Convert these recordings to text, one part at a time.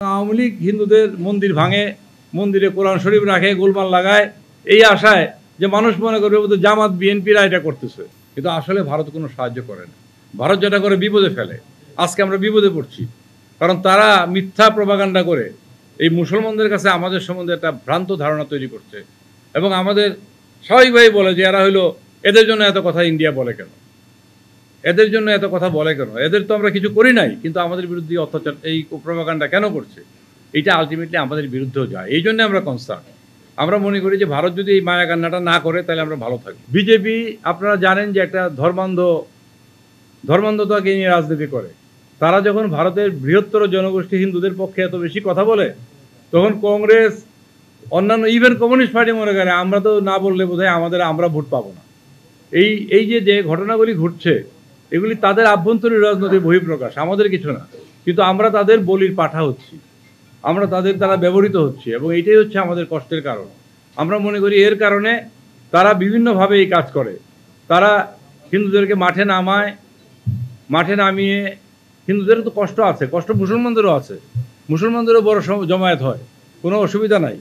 আওয়ামী লীগ হিন্দুদের মন্দির ভাঙে, মন্দিরে কোরআন শরীফ রাখে, গোলমাল লাগায় এই আশায় যে মানুষ মনে করবে বোধহয় জামাত বিএনপিরা এটা করতেছে, কিন্তু আসলে ভারত কোনো সাহায্য করে না। ভারত যেটা করে বিপদে ফেলে। আজকে আমরা বিপদে পড়ছি, কারণ তারা মিথ্যা প্রপাগান্ডা করে এই মুসলমানদের কাছে আমাদের সম্বন্ধে একটা ভ্রান্ত ধারণা তৈরি করছে, এবং আমাদের স্বাভাবিকভাবেই বলে যে এরা হইলো, এদের জন্য এত কথা ইন্ডিয়া বলে কেন, এদের জন্য এত কথা বলে কেন, এদের তো আমরা কিছু করি নাই, কিন্তু আমাদের বিরুদ্ধে অত্যাচার এই প্রপাগান্ডা কেন করছে, এটা আলটিমেটলি আমাদের বিরুদ্ধেও যায়। এই জন্য আমরা কনসার্ন। আমরা মনে করি যে ভারত যদি এই মায়াকান্নাটা না করে তাহলে আমরা ভালো থাকি। বিজেপি আপনারা জানেন যে একটা ধর্মান্ধতাকে নিয়ে রাজনীতি করে। তারা যখন ভারতের বৃহত্তর জনগোষ্ঠী হিন্দুদের পক্ষে এত বেশি কথা বলে, তখন কংগ্রেস, অন্যান্য ইভেন কমিউনিস্ট পার্টি মনে করে আমরা তো না বললে বোধহয় আমরা ভোট পাবো না। এই যে ঘটনাগুলি ঘটছে, এগুলি তাদের আভ্যন্তরীণ রাজনৈতিক বহিঃপ্রকাশ, আমাদের কিছু না, কিন্তু আমরা তাদের বলির পাঠা হচ্ছি, আমরা তাদের দ্বারা ব্যবহৃত হচ্ছি, এবং এইটাই হচ্ছে আমাদের কষ্টের কারণ। আমরা মনে করি এর কারণে তারা বিভিন্নভাবে এই কাজ করে। তারা হিন্দুদেরকে মাঠে নামিয়ে, হিন্দুদেরও তো কষ্ট আছে, কষ্ট মুসলমানদেরও আছে, মুসলমানদেরও বড় জমায়েত হয়, কোনো অসুবিধা নাই,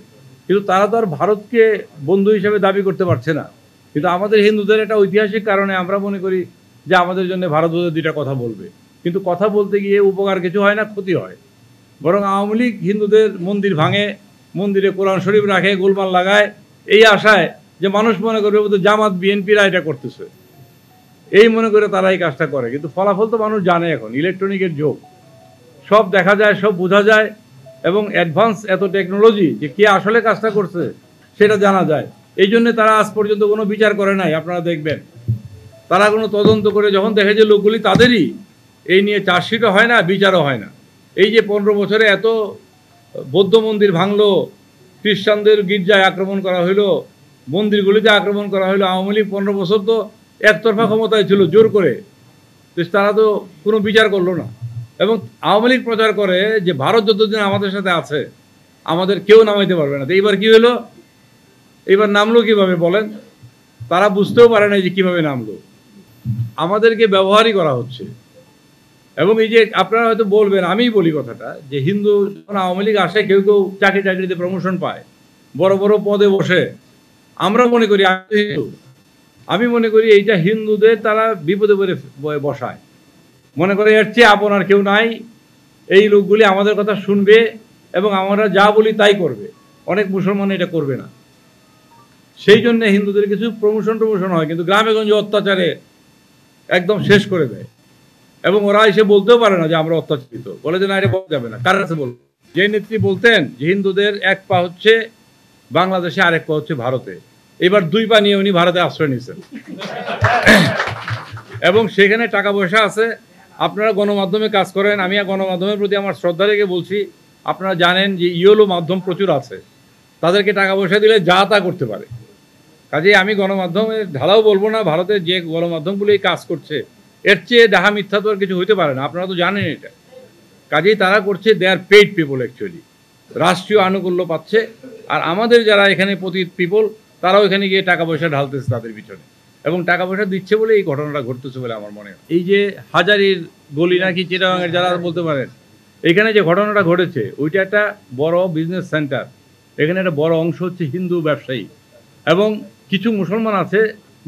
কিন্তু তারা তো আর ভারতকে বন্ধু হিসেবে দাবি করতে পারছে না। কিন্তু আমাদের হিন্দুদের একটা ঐতিহাসিক কারণে আমরা মনে করি যে আমাদের জন্য ভারত বোধহয় দুইটা কথা বলবে, কিন্তু কথা বলতে গিয়ে উপকার কিছু হয় না, ক্ষতি হয়। বরং আওয়ামী লীগ হিন্দুদের মন্দির ভাঙে, মন্দিরে কোরআন শরীফ রাখে, গোলমাল লাগায় এই আশায় যে মানুষ মনে করবে বোধহয় জামাত বিএনপিরা এটা করতেছে, এই মনে করে তারা এই কাজটা করে। কিন্তু ফলাফল তো মানুষ জানে, এখন ইলেকট্রনিকের যুগ, সব দেখা যায়, সব বোঝা যায়, এবং অ্যাডভান্স এত টেকনোলজি যে কে আসলে কাজটা করছে সেটা জানা যায়। এই জন্য তারা আজ পর্যন্ত কোনো বিচার করে নাই। আপনারা দেখবেন তারা কোনো তদন্ত করে যখন দেখে যে লোকগুলি তাদেরই, এই নিয়ে চার্জশিটও হয় না, বিচারও হয় না। এই যে 15 বছরে এত বৌদ্ধ মন্দির ভাঙলো, খ্রিস্টানদের গির্জায় আক্রমণ করা হইলো, মন্দিরগুলিতে আক্রমণ করা হইলো, আওয়ামী লীগ 15 বছর তো একতরফা ক্ষমতায় ছিল জোর করে, তারা তো কোনো বিচার করলো না। এবং আওয়ামী লীগ প্রচার করে যে ভারত যতদিন আমাদের সাথে আছে আমাদের কেউ নামাইতে পারবে না। তো এইবার কি হলো, এইবার নামলো কিভাবে বলেন? তারা বুঝতেও পারে না যে কিভাবে নামলো। আমাদেরকে ব্যবহারই করা হচ্ছে। এবং এই যে আপনারা হয়তো বলবেন, আমিই বলি কথাটা, যে হিন্দু যখন আওয়ামী লীগ আসে, কেউ চাকরিতে প্রমোশন পায়, বড় বড় পদে বসে, আমরা মনে করি, আমি মনে করি এইটা হিন্দুদের তারা বিপদে বসায়, মনে করে এর চেয়ে আপন আর কেউ নাই, এই লোকগুলি আমাদের কথা শুনবে এবং আমরা যা বলি তাই করবে। অনেক মুসলমান এটা করবে না, সেই জন্য হিন্দুদের কিছু প্রমোশন হয়, কিন্তু গ্রামে গঞ্জে অত্যাচারে একদম শেষ করে দেয়। এবং ওরা এসে বলতেও পারে না যে আমরা অত্যাচারিত, বলে যে না, এটা বলা যাবে না। কার কাছে বলবো? যে নেত্রী বলতেন যে হিন্দুদের এক পা হচ্ছে বাংলাদেশে, আরেক পা হচ্ছে ভারতে, এবার 2 পা নিয়ে উনি ভারতে আশ্রয় নিয়েছেন, এবং সেখানে টাকা পয়সা আছে। আপনারা গণমাধ্যমে কাজ করেন, আমি গণমাধ্যমের প্রতি আমার শ্রদ্ধা রেখে বলছি, আপনারা জানেন যে ইয়েলো মাধ্যম প্রচুর আছে, তাদেরকে টাকা পয়সা দিলে যা তা করতে পারে। কাজেই আমি গণমাধ্যমে ঢালাও বলবো না, ভারতের যে গণমাধ্যমগুলো এই কাজ করছে এর চেয়ে ডাহা মিথ্যা তো আর কিছু হইতে পারে না, আপনারা তো জানেন এটা। কাজেই তারা করছে, দে আর পেইড পিপল, অ্যাকচুয়ালি রাষ্ট্রীয় আনুকূল্য পাচ্ছে, আর আমাদের যারা এখানে পতিত পিপল তারাও এখানে গিয়ে টাকা পয়সা ঢালতেছে তাদের পিছনে, এবং টাকা পয়সা দিচ্ছে বলে এই ঘটনাটা ঘটতেছে বলে আমার মনে হয়। এই যে হাজারির গলি নাকি চিটাগাঙের যারা বলতে পারেন, এখানে যে ঘটনাটা ঘটেছে ওইটা একটা বড় বিজনেস সেন্টার, এখানে একটা বড় অংশ হচ্ছে হিন্দু ব্যবসায়ী, এবং কিছু মুসলমান আছে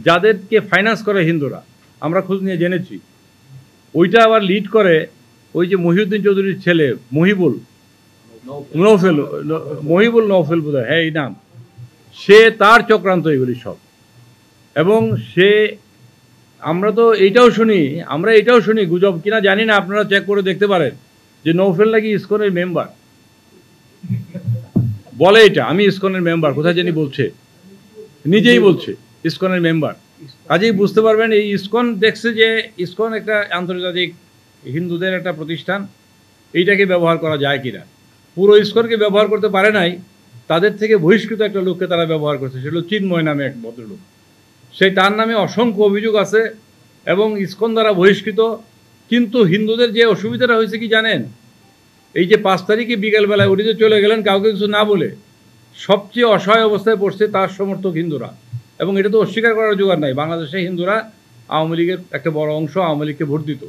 যাদেরকে ফাইন্যান্স করে হিন্দুরা, আমরা খোঁজ নিয়ে জেনেছি। ওইটা আবার লিড করে ওই যে মহিউদ্দিন চৌধুরীর ছেলে মহিবুল নৌফেল বোধ হয়, হ্যাঁ এই নাম, সে তার চক্রান্ত এগুলি সব। এবং আমরা এটাও শুনি গুজব কিনা জানি না, আপনারা চেক করে দেখতে পারেন, যে নৌফেল নাকি ইসকনের মেম্বার, বলে এটা আমি ইসকনের মেম্বার, কোথায় জানি বলছে, নিজেই বলছে ইসকনের মেম্বার। কাজেই বুঝতে পারবেন এই ইসকন দেখছে যে ইসকন একটা আন্তর্জাতিক হিন্দুদের একটা প্রতিষ্ঠান, এইটাকে ব্যবহার করা যায় কিনা। পুরো ইসকনকে ব্যবহার করতে পারে নাই, তাদের থেকে বহিষ্কৃত একটা লোককে তারা ব্যবহার করছে, সেটা চিন্ময় নামে এক ভদ্রলোক, তার নামে অসংখ্য অভিযোগ আছে, এবং ইসকন দ্বারা বহিষ্কৃত। কিন্তু হিন্দুদের যে অসুবিধাটা হয়েছে কি জানেন, এই যে 5 তারিখে বিকেলবেলায় উঠে চলে গেলেন কাউকে কিছু না বলে, সবচেয়ে অসহায় অবস্থায় পড়ছে তার সমর্থক হিন্দুরা। এবং এটা তো অস্বীকার করার জোগাড় নাই, বাংলাদেশে হিন্দুরা আওয়ামী লীগের একটা বড় অংশ আওয়ামী লীগকে ভোট দিত,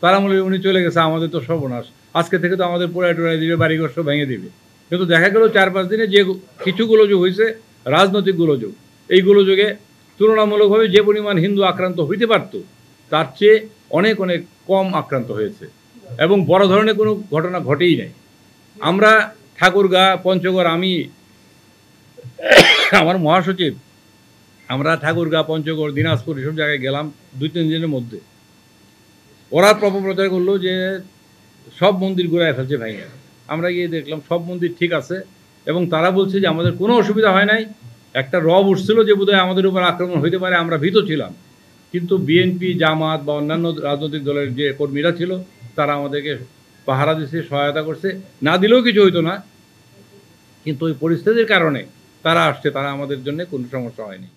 তারা মনে উনি চলে গেছে, আমাদের তো সর্বনাশ, আজকে থেকে তো আমাদের পোড়ায় টোড়ায় দিবে, বাড়িঘর সব ভেঙে দিবে। কিন্তু দেখা গেল 4-5 দিনে যে কিছু গোলযোগ হয়েছে, রাজনৈতিক গোলযোগ, এই গোলযোগে তুলনামূলকভাবে যে পরিমাণ হিন্দু আক্রান্ত হইতে পারত তার চেয়ে অনেক অনেক কম আক্রান্ত হয়েছে এবং বড় ধরনের কোনো ঘটনা ঘটেই নাই। আমরা ঠাকুরগাঁ, পঞ্চগড়, আমি আমার মহাসচিব, আমরা ঠাকুরগাঁ, পঞ্চগড়, দিনাজপুর এসব জায়গায় গেলাম 2-3 দিনের মধ্যে। ওরা প্রচার করলো যে সব মন্দির ঘুরায় ফেলছে ভাইয়া। আমরা গিয়ে দেখলাম সব মন্দির ঠিক আছে এবং তারা বলছে যে আমাদের কোনো অসুবিধা হয় নাই। একটা রব উঠছিল যে বোধহয় আমাদের উপর আক্রমণ হইতে পারে, আমরা ভীত ছিলাম। কিন্তু বিএনপি, জামাত বা অন্যান্য রাজনৈতিক দলের যে কর্মীরা ছিল তারা আমাদেরকে পাহারা দিচ্ছে, সহায়তা করছে। না দিলেও কিছু হইতো না, কিন্তু ওই পরিস্থিতির কারণে তারা আসছে, তারা আমাদের জন্য কোনো সমস্যা হয়নি।